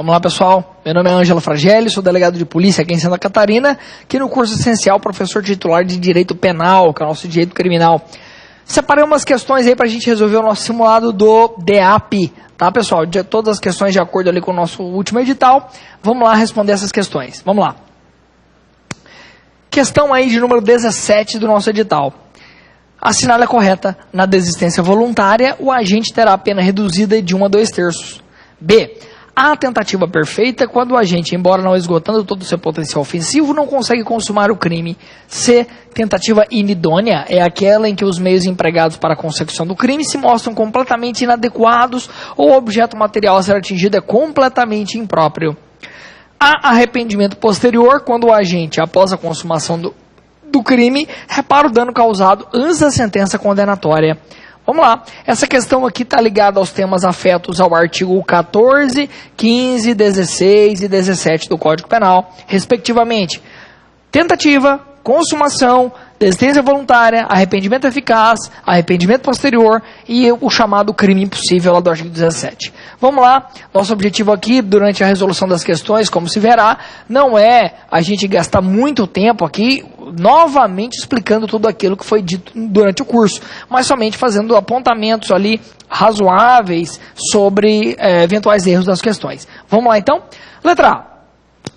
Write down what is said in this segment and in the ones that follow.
Vamos lá, pessoal. Meu nome é Ângelo Fragelli, sou delegado de polícia aqui em Santa Catarina, aqui no curso essencial, professor titular de Direito Penal, que é o nosso direito criminal. Separei umas questões aí para a gente resolver o nosso simulado do DEAP, tá, pessoal? Todas as questões de acordo ali com o nosso último edital. Vamos lá responder essas questões. Vamos lá. Questão aí de número 17 do nosso edital. Assinale a correta. Na desistência voluntária, o agente terá a pena reduzida de 1 a 2/3. B. A tentativa perfeita quando o agente, embora não esgotando todo o seu potencial ofensivo, não consegue consumar o crime. C. Tentativa inidônea é aquela em que os meios empregados para a consecução do crime se mostram completamente inadequados ou o objeto material a ser atingido é completamente impróprio. A arrependimento posterior quando o agente, após a consumação do crime, repara o dano causado antes da sentença condenatória. Vamos lá, essa questão aqui está ligada aos temas afetos ao artigo 14, 15, 16 e 17 do Código Penal, respectivamente. Tentativa, consumação, desistência voluntária, arrependimento eficaz, arrependimento posterior e o chamado crime impossível lá do artigo 17. Vamos lá, nosso objetivo aqui, durante a resolução das questões, como se verá, não é a gente gastar muito tempo aqui, novamente explicando tudo aquilo que foi dito durante o curso, mas somente fazendo apontamentos ali razoáveis sobre eventuais erros das questões. Vamos lá então? Letra A.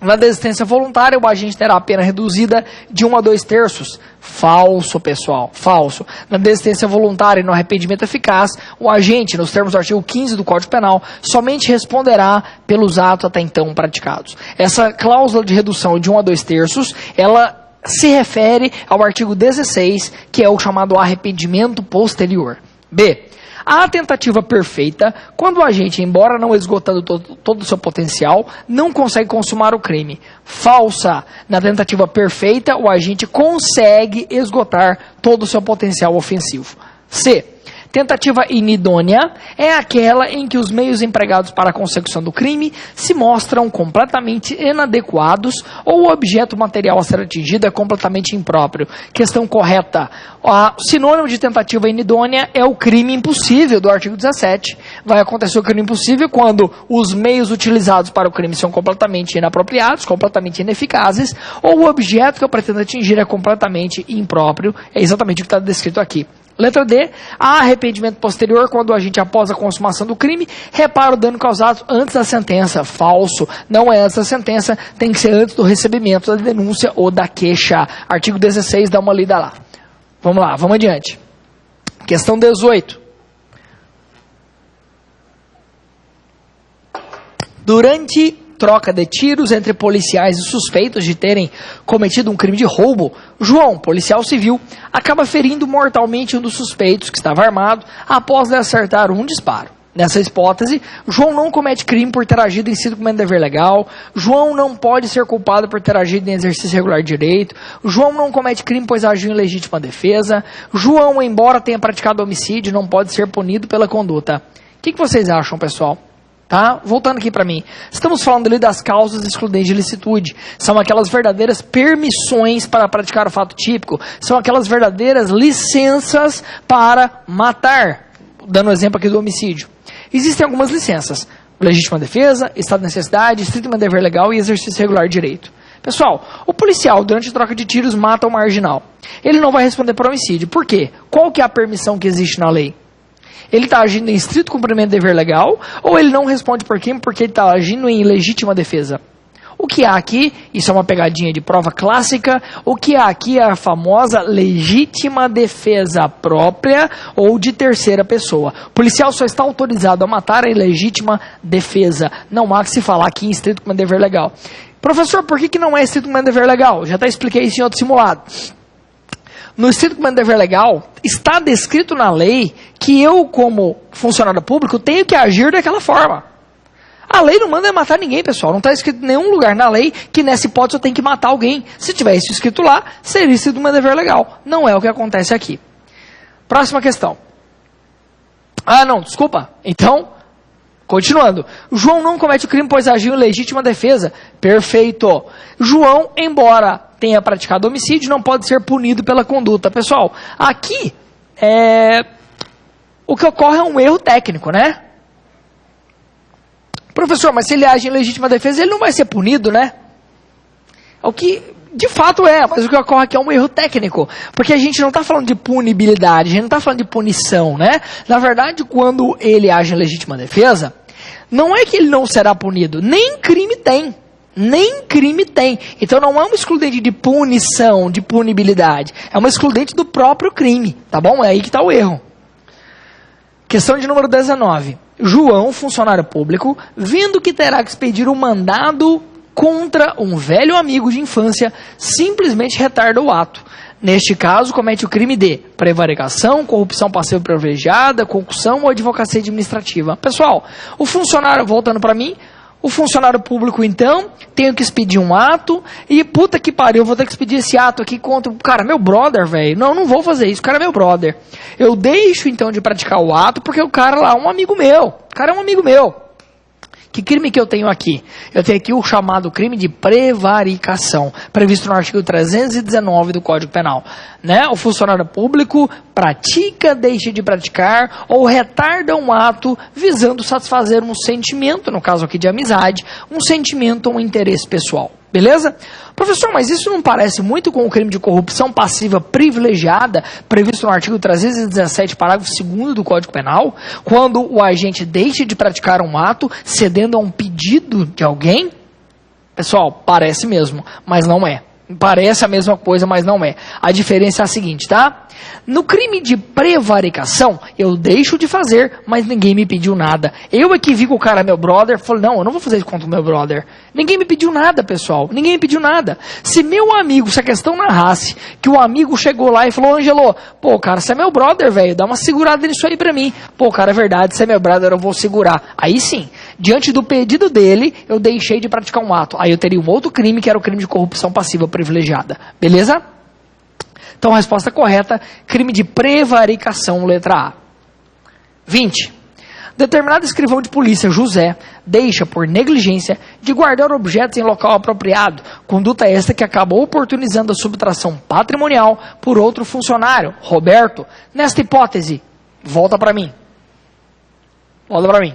Na desistência voluntária, o agente terá a pena reduzida de 1 a 2/3. Falso, pessoal, falso. Na desistência voluntária e no arrependimento eficaz, o agente, nos termos do artigo 15 do Código Penal, somente responderá pelos atos até então praticados. Essa cláusula de redução de 1 a 2/3, ela se refere ao artigo 16, que é o chamado arrependimento posterior. B. A tentativa perfeita, quando o agente, embora não esgotando todo o seu potencial, não consegue consumar o crime. Falsa. Na tentativa perfeita, o agente consegue esgotar todo o seu potencial ofensivo. C. Tentativa inidônea é aquela em que os meios empregados para a consecução do crime se mostram completamente inadequados ou o objeto material a ser atingido é completamente impróprio. Questão correta. O sinônimo de tentativa inidônea é o crime impossível do artigo 17. Vai acontecer o crime impossível quando os meios utilizados para o crime são completamente inapropriados, completamente ineficazes, ou o objeto que eu pretendo atingir é completamente impróprio. É exatamente o que está descrito aqui. Letra D. Há arrependimento posterior quando o agente, após a consumação do crime, repara o dano causado antes da sentença. Falso. Não é antes da sentença, tem que ser antes do recebimento da denúncia ou da queixa. Artigo 16, dá uma lida lá. Vamos lá, vamos adiante. Questão 18. Durante troca de tiros entre policiais e suspeitos de terem cometido um crime de roubo, João, policial civil, acaba ferindo mortalmente um dos suspeitos, que estava armado, após lhe acertar um disparo. Nessa hipótese, João não comete crime por ter agido em cumprimento de dever legal, João não pode ser culpado por ter agido em exercício regular de direito, João não comete crime pois agiu em legítima defesa, João, embora tenha praticado homicídio, não pode ser punido pela conduta. O que vocês acham, pessoal? Tá? Voltando aqui para mim, estamos falando ali das causas excludentes de ilicitude, são aquelas verdadeiras permissões para praticar o fato típico, são aquelas verdadeiras licenças para matar, dando um exemplo aqui do homicídio. Existem algumas licenças, legítima defesa, estado de necessidade, estrito dever legal e exercício regular de direito. Pessoal, o policial, durante a troca de tiros, mata o marginal. Ele não vai responder por homicídio. Por quê? Qual que é a permissão que existe na lei? Ele está agindo em estrito cumprimento de dever legal, ou ele não responde por crime porque ele está agindo em legítima defesa? O que há aqui, isso é uma pegadinha de prova clássica, o que há aqui é a famosa legítima defesa própria ou de terceira pessoa. O policial só está autorizado a matar em legítima defesa. Não há que se falar aqui em estrito cumprimento de dever legal. Professor, por que não é estrito cumprimento de dever legal? Já expliquei isso em outro simulado. No estrito cumprimento de dever legal, está descrito na lei que eu, como funcionário público, tenho que agir daquela forma. A lei não manda matar ninguém, pessoal. Não está escrito em nenhum lugar na lei que nessa hipótese eu tenho que matar alguém. Se tivesse isso escrito lá, seria estrito cumprimento de dever legal. Não é o que acontece aqui. Próxima questão. Ah, não, desculpa. Então, continuando. João não comete o crime pois agiu em legítima defesa. Perfeito. João, embora tenha praticado homicídio, não pode ser punido pela conduta. Pessoal, aqui o que ocorre é um erro técnico, né? Professor, mas se ele age em legítima defesa, ele não vai ser punido, né? O que de fato é, mas o que ocorre aqui é um erro técnico. Porque a gente não está falando de punibilidade, a gente não está falando de punição, né? Na verdade, quando ele age em legítima defesa, não é que ele não será punido, nem crime tem. Nem crime tem. Então não é uma excludente de punição, de punibilidade. É uma excludente do próprio crime, tá bom? É aí que está o erro. Questão de número 19. João, funcionário público, vendo que terá que expedir um mandado contra um velho amigo de infância, simplesmente retarda o ato. Neste caso, comete o crime de prevaricação, corrupção passiva privilegiada, concussão ou advocacia administrativa. Pessoal, o funcionário, voltando para mim, o funcionário público, então, tenho que expedir um ato e, puta que pariu, eu vou ter que expedir esse ato aqui contra o cara, meu brother, velho. Não vou fazer isso, o cara é meu brother. Eu deixo, então, de praticar o ato porque o cara lá é um amigo meu. O cara é um amigo meu. Que crime que eu tenho aqui? Eu tenho aqui o chamado crime de prevaricação, previsto no artigo 319 do Código Penal. Né? O funcionário público pratica, deixa de praticar ou retarda um ato visando satisfazer um sentimento, no caso aqui de amizade, um sentimento ou um interesse pessoal. Beleza? Professor, mas isso não parece muito com o crime de corrupção passiva privilegiada, previsto no artigo 317, parágrafo 2º do Código Penal, quando o agente deixa de praticar um ato, cedendo a um pedido de alguém? Pessoal, parece mesmo, mas não é. Parece a mesma coisa, mas não é. A diferença é a seguinte, tá? No crime de prevaricação, eu deixo de fazer, mas ninguém me pediu nada. Eu é que vi que o cara é meu brother, falei, não, eu não vou fazer isso contra o meu brother. Ninguém me pediu nada, pessoal. Ninguém me pediu nada. Se meu amigo, se a questão narrasse que o amigo chegou lá e falou, Ângelo, pô, cara, você é meu brother, velho, dá uma segurada nisso aí pra mim. Pô, cara, é verdade, você é meu brother, eu vou segurar. Aí sim, diante do pedido dele, eu deixei de praticar um ato. Aí eu teria um outro crime, que era o crime de corrupção passiva privilegiada. Beleza? Então, a resposta correta, crime de prevaricação, letra A. 20. Determinado escrivão de polícia, José, deixa, por negligência, de guardar objetos em local apropriado, conduta esta que acabou oportunizando a subtração patrimonial por outro funcionário, Roberto. Nesta hipótese, volta para mim. Volta para mim.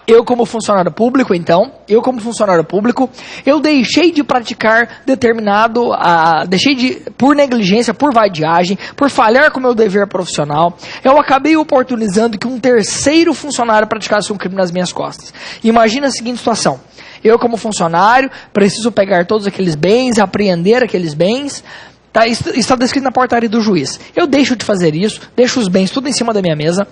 Eu como funcionário público, então, eu deixei de praticar por negligência, por vadiagem, por falhar com o meu dever profissional, eu acabei oportunizando que um terceiro funcionário praticasse um crime nas minhas costas. Imagina a seguinte situação, eu como funcionário, preciso pegar todos aqueles bens, apreender aqueles bens, tá? Isso está descrito na portaria do juiz. Eu deixo de fazer isso, deixo os bens tudo em cima da minha mesa,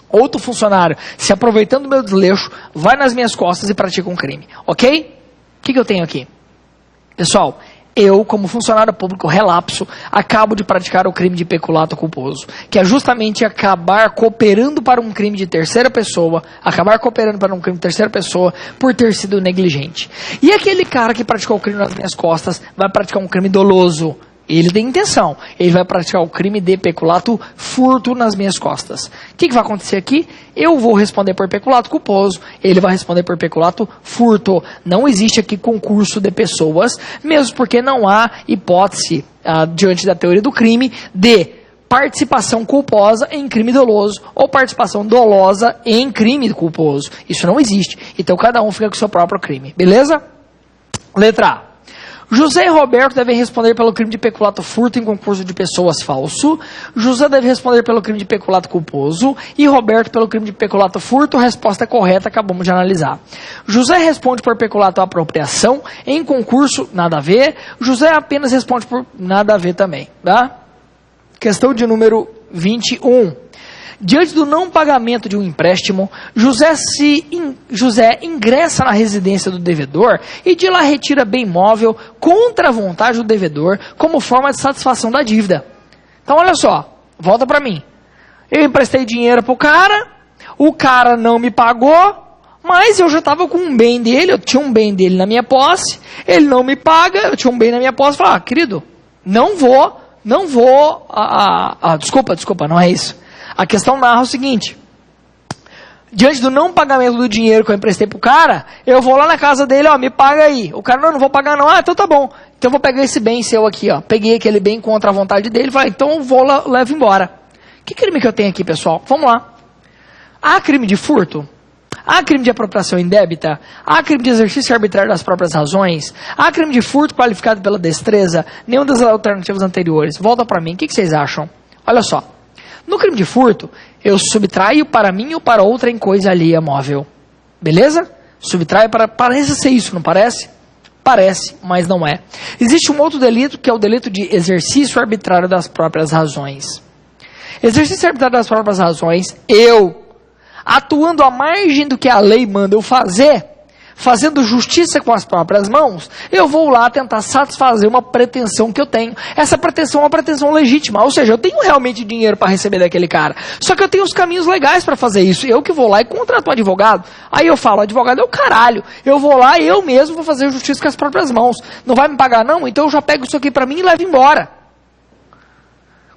outro funcionário, se aproveitando do meu desleixo, vai nas minhas costas e pratica um crime. Ok? O que eu tenho aqui? Pessoal, eu, como funcionário público relapso, acabo de praticar o crime de peculato culposo, que é justamente acabar cooperando para um crime de terceira pessoa, por ter sido negligente. E aquele cara que praticou o crime nas minhas costas vai praticar um crime doloso. Ele tem intenção. Ele vai praticar o crime de peculato furto nas minhas costas. O que vai acontecer aqui? Eu vou responder por peculato culposo. Ele vai responder por peculato furto. Não existe aqui concurso de pessoas, mesmo porque não há hipótese, diante da teoria do crime, de participação culposa em crime doloso ou participação dolosa em crime culposo. Isso não existe. Então cada um fica com o seu próprio crime. Beleza? Letra A. José e Roberto devem responder pelo crime de peculato furto em concurso de pessoas falso. José deve responder pelo crime de peculato culposo. E Roberto pelo crime de peculato furto. Resposta correta, acabamos de analisar. José responde por peculato apropriação. Em concurso, nada a ver. José apenas responde por nada a ver também. Tá? Questão de número 21. Diante do não pagamento de um empréstimo, José ingressa na residência do devedor e de lá retira bem móvel contra a vontade do devedor como forma de satisfação da dívida. Então olha só, volta para mim. Eu emprestei dinheiro pro cara, o cara não me pagou, mas eu já estava com um bem dele, eu tinha um bem dele na minha posse, ele não me paga, eu tinha um bem na minha posse, falei, querido, não vou, desculpa, não é isso. A questão narra o seguinte, diante do não pagamento do dinheiro que eu emprestei pro cara, eu vou lá na casa dele, me paga aí. O cara, não vou pagar não. Então tá bom. Então eu vou pegar esse bem seu aqui, Peguei aquele bem contra a vontade dele, falei, então eu vou lá, levo embora. Que crime que eu tenho aqui, pessoal? Vamos lá. Há crime de furto? Há crime de apropriação indébita? Há crime de exercício arbitrário das próprias razões? Há crime de furto qualificado pela destreza? Nenhuma das alternativas anteriores. Volta para mim, o que vocês acham? Olha só. No crime de furto, eu subtraio para mim ou para outrem coisa alheia móvel. Beleza? Subtraio para... Parece ser isso, não parece? Parece, mas não é. Existe um outro delito, que é o delito de exercício arbitrário das próprias razões. Exercício arbitrário das próprias razões, atuando à margem do que a lei manda eu fazer, fazendo justiça com as próprias mãos, eu vou lá tentar satisfazer uma pretensão que eu tenho. Essa pretensão é uma pretensão legítima, ou seja, eu tenho realmente dinheiro para receber daquele cara, só que eu tenho os caminhos legais para fazer isso. Eu que vou lá e contrato um advogado, aí eu falo, advogado é o caralho, eu vou lá e eu mesmo vou fazer justiça com as próprias mãos. Não vai me pagar não? Então eu já pego isso aqui para mim e levo embora.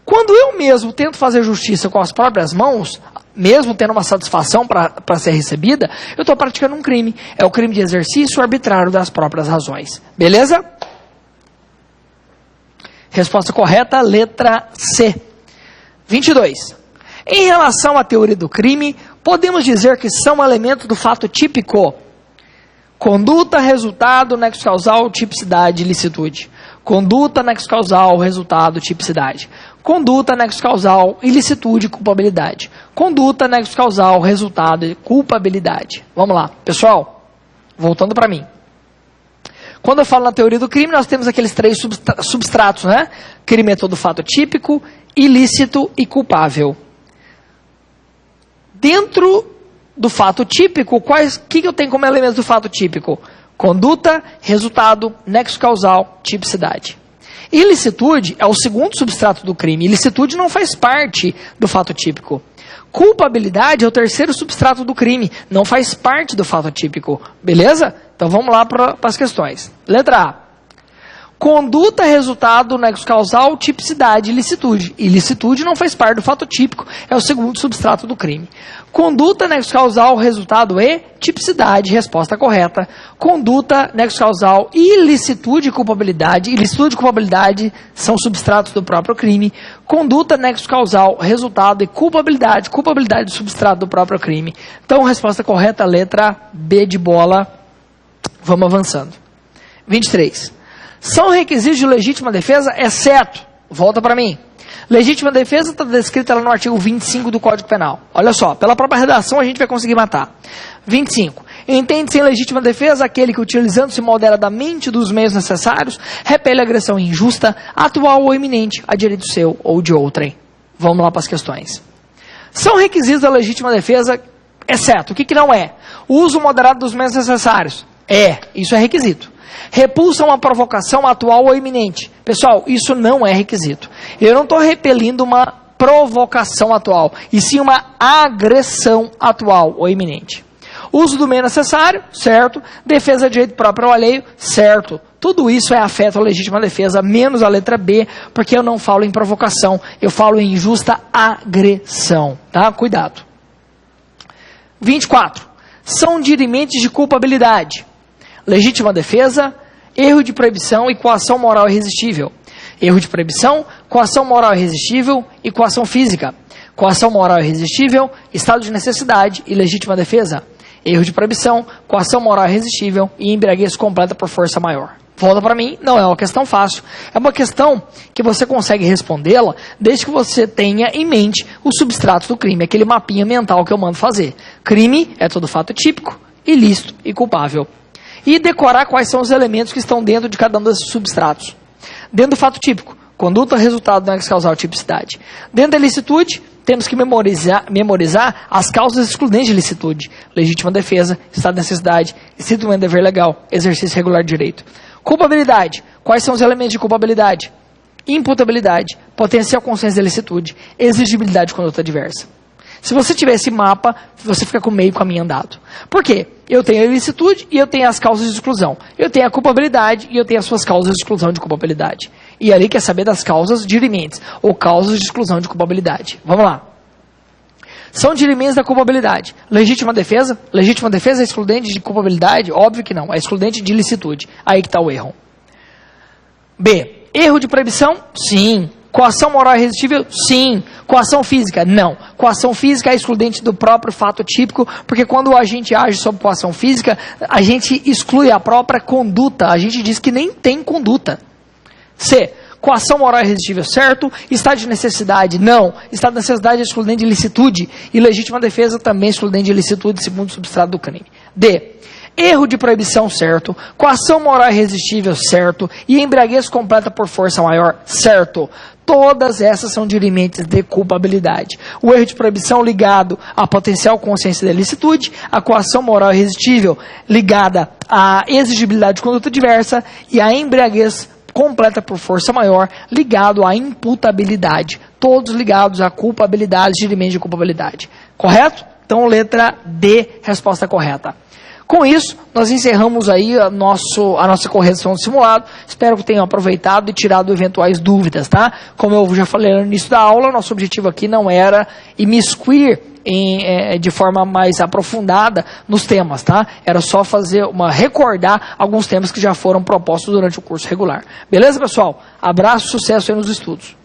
Quando eu mesmo tento fazer justiça com as próprias mãos, mesmo tendo uma satisfação para ser recebida, eu estou praticando um crime. É o crime de exercício arbitrário das próprias razões. Beleza? Resposta correta, letra C. 22. Em relação à teoria do crime, podemos dizer que são elementos do fato típico. Conduta, resultado, nexo causal, tipicidade, ilicitude. Conduta, nexo causal, resultado, tipicidade. Conduta, nexo causal, ilicitude, culpabilidade. Conduta, nexo causal, resultado e culpabilidade. Vamos lá, pessoal, voltando para mim. Quando eu falo na teoria do crime, nós temos aqueles três substratos, né? Crime é todo fato típico, ilícito e culpável. Dentro do fato típico, o que eu tenho como elementos do fato típico? Conduta, resultado, nexo causal, tipicidade. Ilicitude é o segundo substrato do crime. Ilicitude não faz parte do fato típico. Culpabilidade é o terceiro substrato do crime. Não faz parte do fato típico. Beleza? Então vamos lá para as questões. Letra A. Conduta, resultado, nexo causal, tipicidade, ilicitude. Ilicitude não faz parte do fato típico, é o segundo substrato do crime. Conduta, nexo causal, resultado e tipicidade, resposta correta. Conduta, nexo causal, ilicitude e culpabilidade. Ilicitude e culpabilidade são substratos do próprio crime. Conduta, nexo causal, resultado e culpabilidade. Culpabilidade, substrato do próprio crime. Então, resposta correta, letra B de bola. Vamos avançando. 23. São requisitos de legítima defesa, exceto, volta para mim, legítima defesa está descrita lá no artigo 25 do Código Penal. Olha só, pela própria redação a gente vai conseguir matar. 25. Entende-se em legítima defesa aquele que, utilizando-se moderadamente dos meios necessários, repele a agressão injusta, atual ou iminente, a direito seu ou de outrem. Vamos lá para as questões. São requisitos da legítima defesa, exceto, o que não é? O uso moderado dos meios necessários. Isso é requisito. Repulsa uma provocação atual ou iminente. Pessoal, isso não é requisito. Eu não estou repelindo uma provocação atual, e sim uma agressão atual ou iminente. Uso do meio necessário, certo. Defesa de direito próprio ou alheio, certo. Tudo isso é afeto à legítima defesa, menos a letra B, porque eu não falo em provocação, eu falo em injusta agressão. Tá? Cuidado. 24. São dirimentos de culpabilidade. Legítima defesa, erro de proibição e coação moral irresistível. Erro de proibição, coação moral irresistível e coação física. Coação moral irresistível, estado de necessidade e legítima defesa. Erro de proibição, coação moral irresistível e embriaguez completa por força maior. Volta para mim, não é uma questão fácil. É uma questão que você consegue respondê-la desde que você tenha em mente o substrato do crime, aquele mapinha mental que eu mando fazer. Crime é todo fato típico, ilícito e culpável. E decorar quais são os elementos que estão dentro de cada um desses substratos. Dentro do fato típico, conduta, resultado, nexo causal, tipicidade. Dentro da ilicitude, temos que memorizar as causas excludentes de ilicitude. Legítima defesa, estado de necessidade, instituindo dever legal, exercício regular de direito. Culpabilidade, quais são os elementos de culpabilidade? Imputabilidade, potencial consciência de ilicitude, exigibilidade de conduta adversa. Se você tiver esse mapa, você fica com o meio caminho andado. Por quê? Eu tenho a ilicitude e eu tenho as causas de exclusão. Eu tenho a culpabilidade e eu tenho as suas causas de exclusão de culpabilidade. E ali quer saber das causas dirimentes, ou causas de exclusão de culpabilidade. Vamos lá. São dirimentes da culpabilidade. Legítima defesa? Legítima defesa é excludente de culpabilidade? Óbvio que não. É excludente de ilicitude. Aí que está o erro. B. Erro de proibição? Sim. Coação moral irresistível? Sim. Coação física? Não. Coação física é excludente do próprio fato típico, porque quando a gente age sob coação física, a gente exclui a própria conduta. A gente diz que nem tem conduta. C. Coação moral irresistível, certo. Estado de necessidade? Não. Estado de necessidade é excludente de ilicitude. E legítima defesa também é excludente de ilicitude, segundo o substrato do crime. D. Erro de proibição, certo. Coação moral irresistível, certo. E embriaguez completa por força maior, certo. Todas essas são dirimentos de culpabilidade. O erro de proibição ligado à potencial consciência da ilicitude, a coação moral irresistível ligada à exigibilidade de conduta diversa e a embriaguez completa por força maior ligado à imputabilidade. Todos ligados à culpabilidade, dirimentos de culpabilidade. Correto? Então, letra D, resposta correta. Com isso, nós encerramos aí a nossa correção do simulado. Espero que tenham aproveitado e tirado eventuais dúvidas, tá? Como eu já falei no início da aula, nosso objetivo aqui não era imiscuir de forma mais aprofundada nos temas, tá? Era só recordar alguns temas que já foram propostos durante o curso regular. Beleza, pessoal? Abraço, sucesso aí nos estudos.